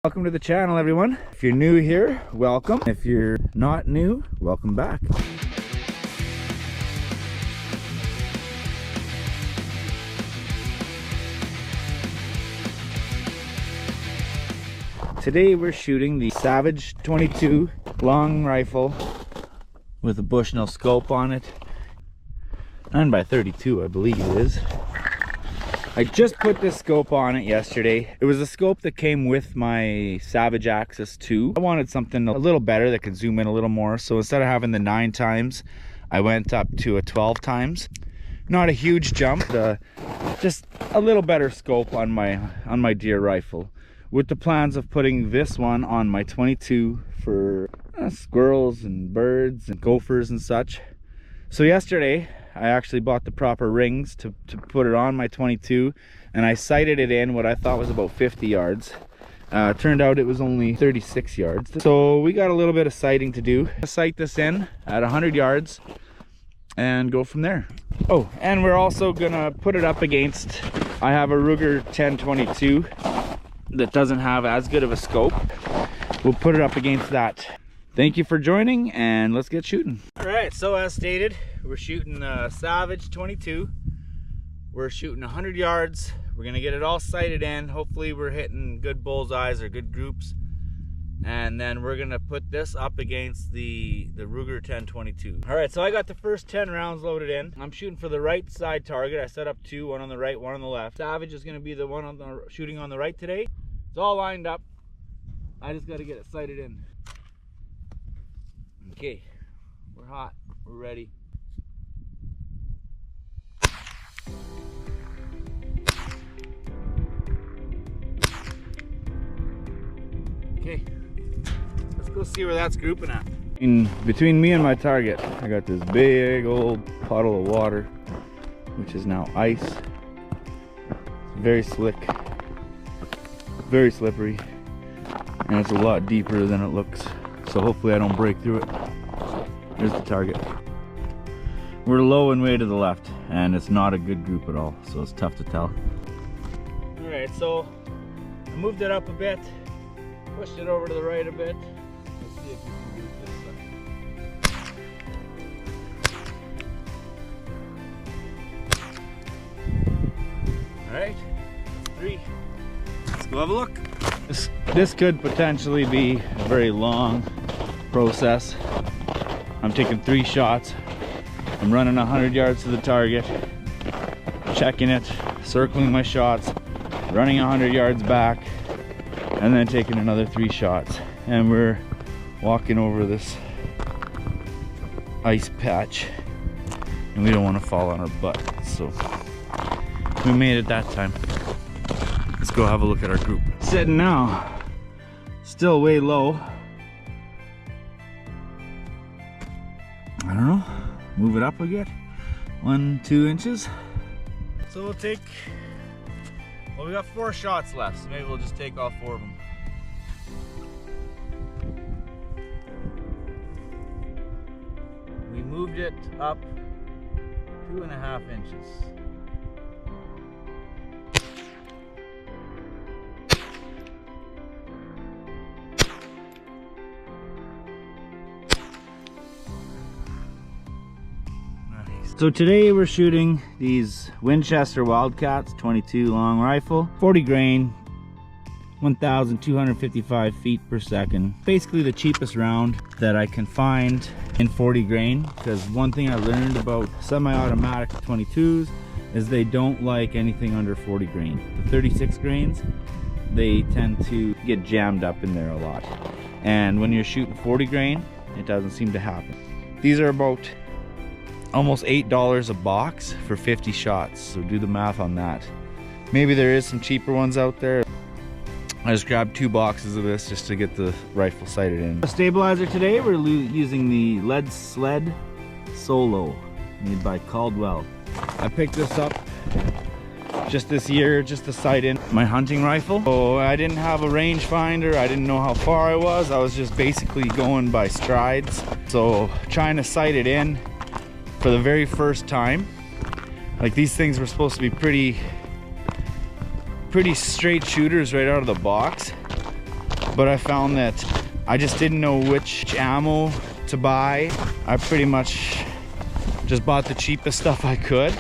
Welcome to the channel, everyone. If you're new here, welcome. If you're not new, welcome back. Today we're shooting the Savage 22 long rifle with a Bushnell scope on it. 9x32, I believe it is. I just put this scope on it yesterday. It was a scope that came with my Savage Axis 2. I wanted something a little better that could zoom in a little more. So instead of having the 9 times, I went up to a 12 times. Not a huge jump, just a little better scope on my deer rifle. With the plans of putting this one on my 22 for squirrels and birds and gophers and such. So yesterday, I actually bought the proper rings to put it on my 22, and I sighted it in what I thought was about 50 yards. Turned out it was only 36 yards. So we got a little bit of sighting to do. Sight this in at 100 yards and go from there. Oh, and we're also gonna put it up against, I have a Ruger 1022 that doesn't have as good of a scope. We'll put it up against that. Thank you for joining, and let's get shooting. All right, so as stated, we're shooting a Savage 22. We're shooting 100 yards. We're gonna get it all sighted in. Hopefully we're hitting good bullseyes or good groups. And then we're gonna put this up against the Ruger 1022. All right, so I got the first 10 rounds loaded in. I'm shooting for the right side target. I set up 2, one on the right, one on the left. Savage is gonna be the one on the shooting on the right today. It's all lined up. I just gotta get it sighted in. Okay, we're hot, we're ready. Okay, let's go see where that's grouping at. Between me and my target, I got this big old puddle of water, which is now ice. It's very slick, very slippery, and it's a lot deeper than it looks. So hopefully I don't break through it. Here's the target. We're low and way to the left, and it's not a good group at all, so it's tough to tell. All right, so I moved it up a bit, pushed it over to the right a bit. Let's see if we can do this side. All right, 3. Let's go have a look. This could potentially be a very long process. I'm taking 3 shots. I'm running 100 yards to the target, checking it, circling my shots, running 100 yards back, and then taking another 3 shots. And we're walking over this ice patch, and we don't want to fall on our butt. So we made it that time. Let's go have a look at our group. Sitting now, still way low. I don't know, move it up a bit, 1-2 inches. So we'll take, well, we got 4 shots left, so maybe we'll just take all 4 of them. We moved it up 2.5 inches. So today we're shooting these Winchester Wildcats 22 long rifle, 40 grain, 1,255 feet per second. Basically the cheapest round that I can find in 40 grain, because one thing I learned about semi-automatic 22s is they don't like anything under 40 grain. The 36 grains, they tend to get jammed up in there a lot. And when you're shooting 40 grain, it doesn't seem to happen. These are about almost $8 a box for 50 shots, so do the math on that. Maybe there is some cheaper ones out there. I just grabbed 2 boxes of this just to get the rifle sighted in. A stabilizer today, we're using the Lead Sled Solo, made by Caldwell. I picked this up just this year, just to sight in my hunting rifle. So I didn't have a rangefinder, I didn't know how far I was just basically going by strides. So trying to sight it in for the very first time. Like, these things were supposed to be pretty straight shooters right out of the box. but I found that I just didn't know which ammo to buy. I pretty much just bought the cheapest stuff I could.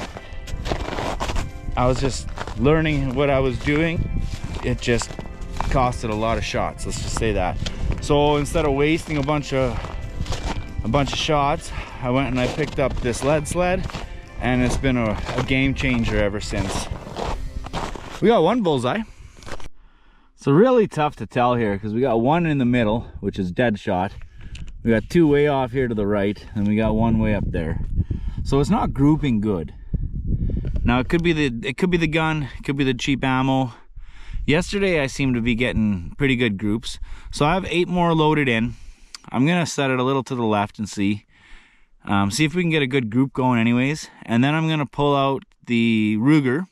I was just learning what I was doing. It just costed a lot of shots, let's just say that. So instead of wasting a bunch of shots, I went and I picked up this lead sled, and it's been a game changer ever since. We got one bullseye. It's really tough to tell here because we got one in the middle, which is dead shot. We got two way off here to the right, and we got one way up there. So it's not grouping good. Now it could be the gun, it could be the cheap ammo. Yesterday I seemed to be getting pretty good groups. So I have 8 more loaded in. I'm gonna set it a little to the left and see if we can get a good group going anyways. And then I'm gonna pull out the Ruger,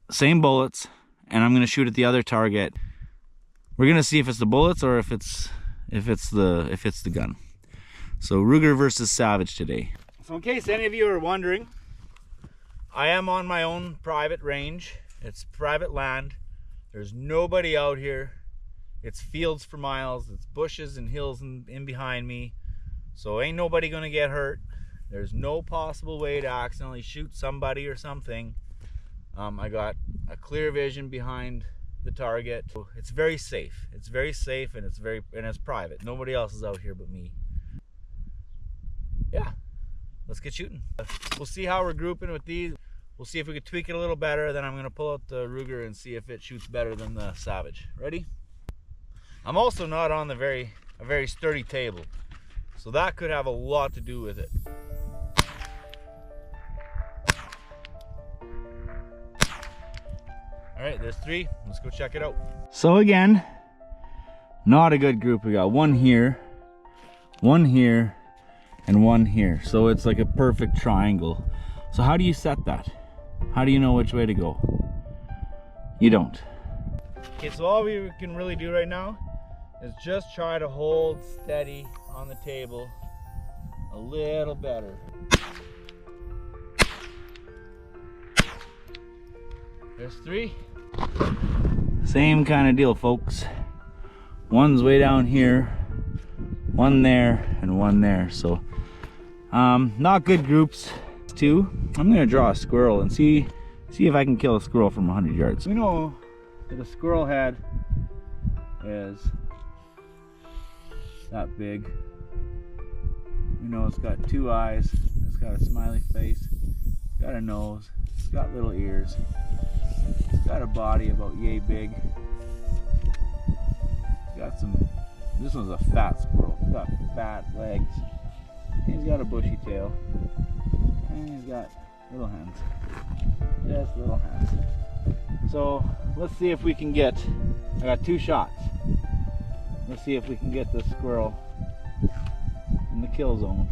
same bullets, and I'm gonna shoot at the other target. We're gonna see if it's the bullets or if it's the gun. So Ruger versus Savage today. So in case any of you are wondering, I am on my own private range. It's private land. There's nobody out here. It's fields for miles. It's bushes and hills in behind me. So ain't nobody gonna get hurt. There's no possible way to accidentally shoot somebody or something. I got a clear vision behind the target. It's very safe. It's very safe, and it's private. Nobody else is out here but me. Yeah, let's get shooting. We'll see how we're grouping with these. We'll see if we can tweak it a little better. Then I'm gonna pull out the Ruger and see if it shoots better than the Savage. Ready? I'm also not on a very sturdy table, so that could have a lot to do with it. All right, there's 3. Let's go check it out. So again, not a good group. We got one here, and one here. So it's like a perfect triangle. So how do you set that? How do you know which way to go? You don't. Okay, so all we can really do right now is just try to hold steady on the table a little better. There's 3. Same kind of deal, folks. One's way down here, one there, and one there. So not good groups. 2. I'm gonna draw a squirrel and see if I can kill a squirrel from 100 yards. We know that a squirrel head is that big. We know it's got 2 eyes, it's got a smiley face, it's got a nose, it's got little ears, it's got a body about yay big. It's got this one's a fat squirrel. It's got fat legs. He's got a bushy tail. And he's got little hands. Just little hands. So let's see if we can get, I got 2 shots. Let's see if we can get this squirrel in the kill zone.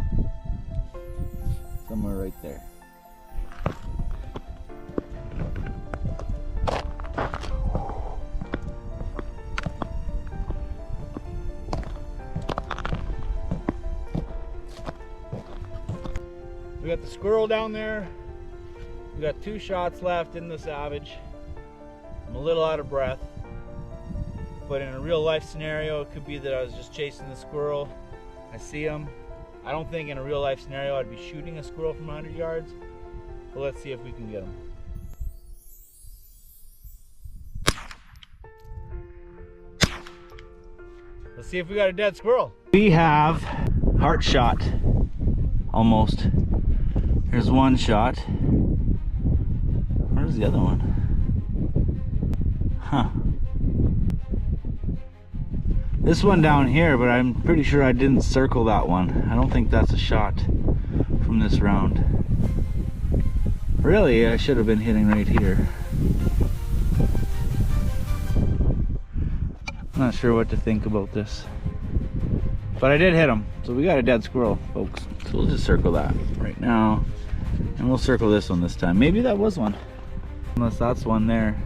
Somewhere right there. We got the squirrel down there. We got 2 shots left in the Savage. I'm a little out of breath, but in a real life scenario, it could be that I was just chasing the squirrel. I see him. I don't think in a real life scenario I'd be shooting a squirrel from 100 yards, but let's see if we can get him. Let's see if we got a dead squirrel. We have heart shot, almost. Here's 1 shot. Where's the other one? Huh. This one down here, but I'm pretty sure I didn't circle that one. I don't think that's a shot from this round. Really, I should have been hitting right here. Not sure what to think about this. But I did hit him, so we got a dead squirrel, folks. So we'll just circle that right now. And we'll circle this one this time. Maybe that was one. Unless that's one there.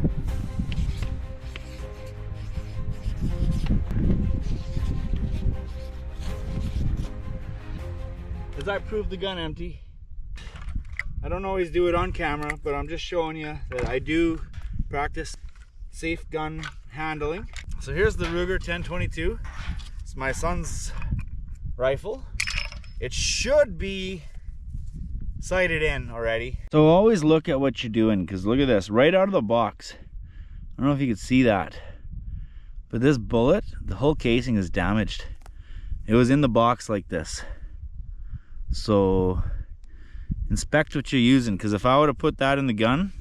As I proved the gun empty. I don't always do it on camera, but I'm just showing you that I do practice safe gun handling. So here's the Ruger 1022. It's my son's rifle. It should be sighted in already. So always look at what you're doing, because look at this, right out of the box. I don't know if you can see that, but this bullet, the whole casing is damaged. It was in the box like this. So inspect what you're using, because if I would have put that in the gun,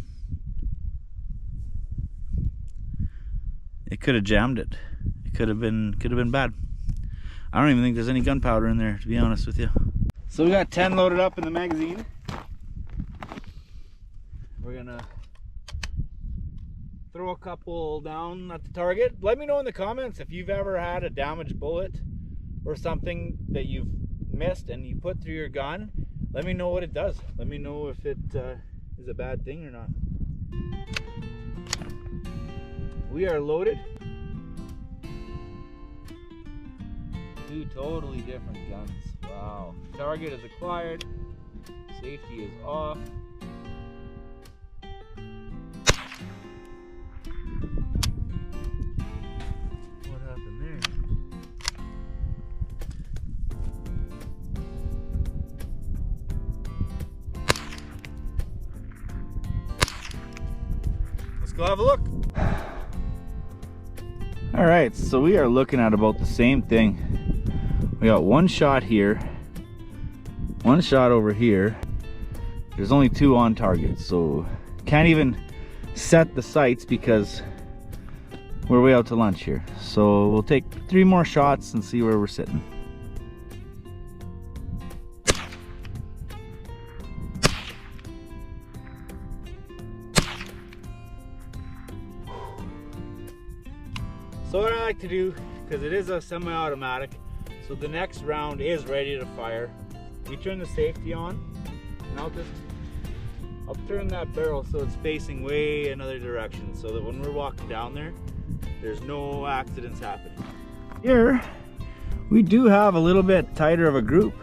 it could have jammed it. It could have been bad. I don't even think there's any gunpowder in there, to be honest with you. So we got 10 loaded up in the magazine. We're gonna throw a couple down at the target. Let me know in the comments if you've ever had a damaged bullet or something that you've missed and you put through your gun. Let me know what it does. Let me know if it is a bad thing or not. We are loaded. Two totally different guns. Wow. Target is acquired. Safety is off. What happened there? Let's go have a look. All right, so we are looking at about the same thing. We got one shot here, one shot over here. There's only two on target, so can't even set the sights because we're way out to lunch here. So we'll take 3 more shots and see where we're sitting. So what I like to do, because it is a semi-automatic, so the next round is ready to fire. We turn the safety on, and I'll turn that barrel so it's facing way another direction, so that when we're walking down there, there's no accidents happening. Here, we do have a little bit tighter of a group,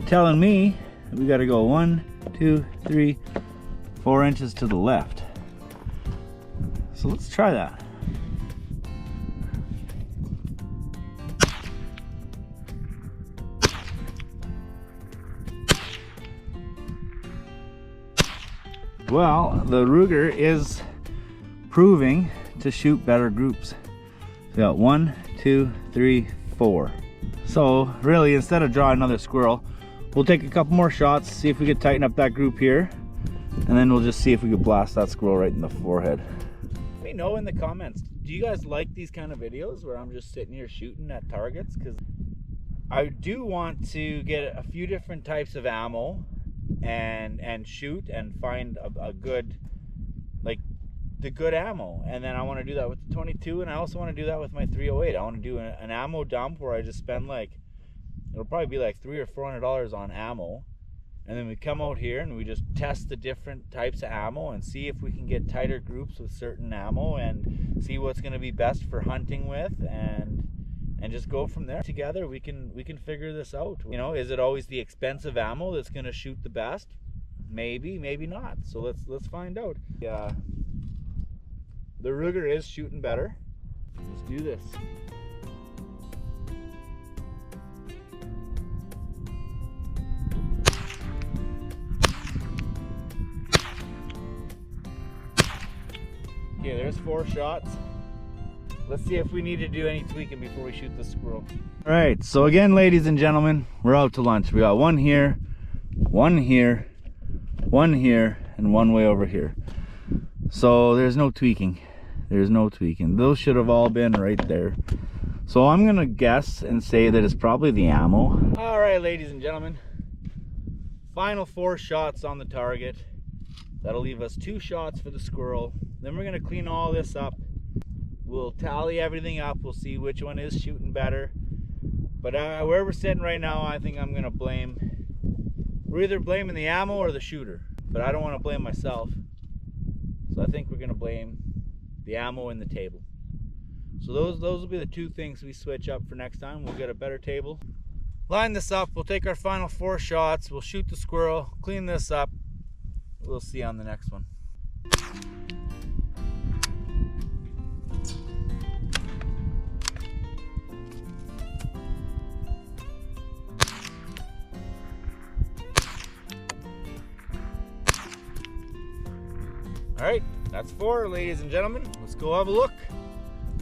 telling me that we got to go 1, 2, 3, 4 inches to the left. So let's try that. Well, the Ruger is proving to shoot better groups. We got 1, 2, 3, 4. So really, instead of drawing another squirrel, we'll take a couple more shots, see if we could tighten up that group here, and then we'll just see if we could blast that squirrel right in the forehead. Let me know in the comments, do you guys like these kind of videos where I'm just sitting here shooting at targets? Because I do want to get a few different types of ammo and shoot and find a good, like the good ammo, and then I want to do that with the 22, and I also want to do that with my 308. I want to do an ammo dump where I just spend like, it'll probably be like $300 or $400 on ammo, and then we come out here and we just test the different types of ammo and see if we can get tighter groups with certain ammo and see what's going to be best for hunting with, and just go from there. Together we can figure this out. You know, is it always the expensive ammo that's going to shoot the best? Maybe, maybe not. So let's find out. Yeah, the Ruger is shooting better. Let's do this. Okay, there's 4 shots. Let's see if we need to do any tweaking before we shoot the squirrel. All right, so again, ladies and gentlemen, we're out to lunch. We got 1 here, 1 here, 1 here, and 1 way over here. So there's no tweaking. There's no tweaking. Those should have all been right there. So I'm gonna guess and say that it's probably the ammo. All right, ladies and gentlemen, final 4 shots on the target. That'll leave us 2 shots for the squirrel. Then we're gonna clean all this up. We'll tally everything up. We'll see which one is shooting better. But where we're sitting right now, I think I'm gonna blame, we're either blaming the ammo or the shooter, but I don't want to blame myself. So I think we're gonna blame the ammo and the table. So those will be the 2 things we switch up for next time. We'll get a better table. Line this up. We'll take our final 4 shots. We'll shoot the squirrel, clean this up. We'll see on the next one. All right, that's 4, ladies and gentlemen. Let's go have a look.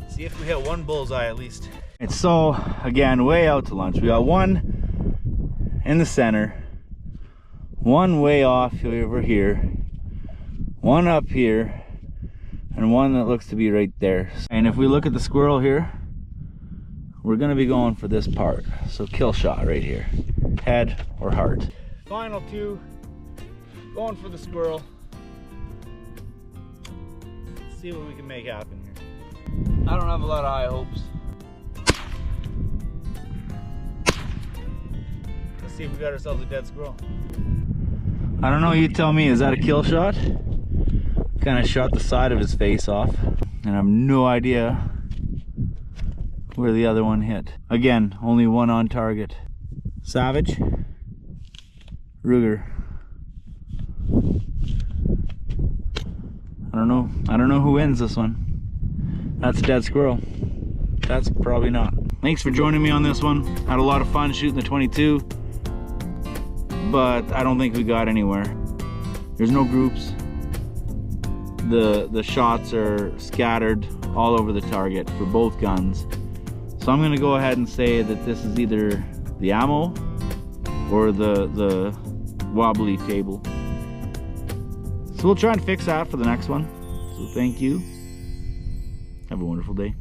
See if we hit one bullseye at least. It's so, again, way out to lunch. We got one in the center, one way off over here, one up here, and one that looks to be right there. And if we look at the squirrel here, we're gonna be going for this part. So kill shot right here, head or heart. Final 2, going for the squirrel. Let's see what we can make happen here. I don't have a lot of high hopes. Let's see if we got ourselves a dead squirrel. I don't know, you tell me, is that a kill shot? Kind of shot the side of his face off, and I have no idea where the other one hit. Again, only one on target. Savage, Ruger. I don't know who wins this one. That's a dead squirrel. That's probably not. Thanks for joining me on this one. Had a lot of fun shooting the 22, but I don't think we got anywhere. There's no groups. The shots are scattered all over the target for both guns. So I'm gonna go ahead and say that this is either the ammo or the wobbly table. So we'll try and fix that for the next one. So thank you. Have a wonderful day.